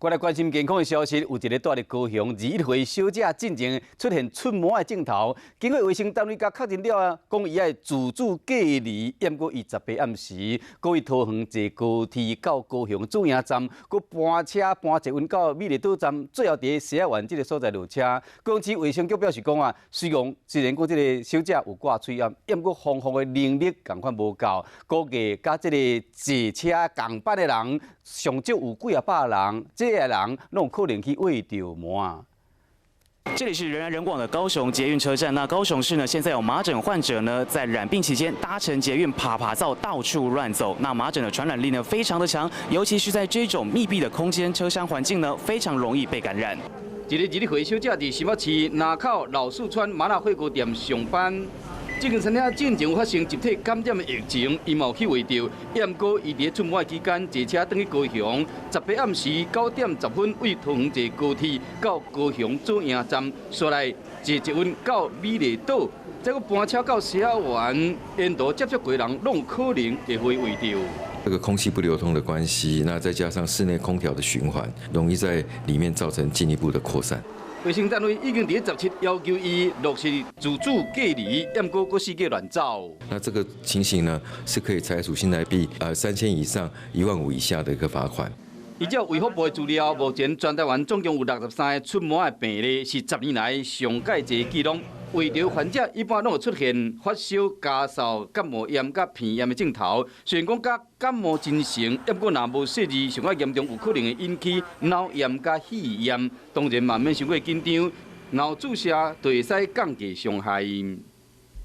过来关心健康的消息，有一个住伫高雄21岁小姐进前出现出毛的镜头，经过卫生单位甲确认了，讲伊爱自主隔离，验过伊18暗时，故意桃园坐高铁到高雄主营站，佮搬车搬捷运到美丽岛站，最后伫西雅湾这个所在落车。高雄市卫生局表示讲啊，虽然讲这个小姐有挂喙炎，验过防护的能力共款无够，估计甲这个坐车共班的人上少有几啊百人，这个人拢有可能去喂着毛。这里是人来人往的高雄捷运车站。那高雄市呢，现在有麻疹患者呢，在染病期间搭乘捷运爬灶，到处乱走。那麻疹的传染力呢，非常的强，尤其是在这种密闭的空间、车厢环境呢，非常容易被感染。一个21岁小姐伫新北市南口老四川麻辣火锅店上班。这间餐厅进前发生集体感染的疫情，伊嘛有去围着，验过伊伫出门期间坐车登去高雄，18暗时9点10分为桃园坐高铁到高雄左营站，续来坐捷运到美丽岛，再搁搬车到西雅湾，沿途接触过人，拢有可能会被围着。这个空气不流通的关系，那再加上室内空调的循环，容易在里面造成进一步的扩散。卫生单位已经伫17要求伊落实自主隔离，验过各四界乱走。那这个情形呢，是可以采处新台币3000以上15000以下的一个罚款。依照卫福部的资料，目前全台湾总共有63个出毛的病例，是10年来上介济记录。围着患者一般拢会出现发烧、咳嗽、感冒炎、甲鼻炎的症头。虽然讲甲感冒真像，不过若无细致，上较严重有可能会引起脑炎甲肺炎。当然，嘛免伤过紧张，脑注射就会使降低伤害。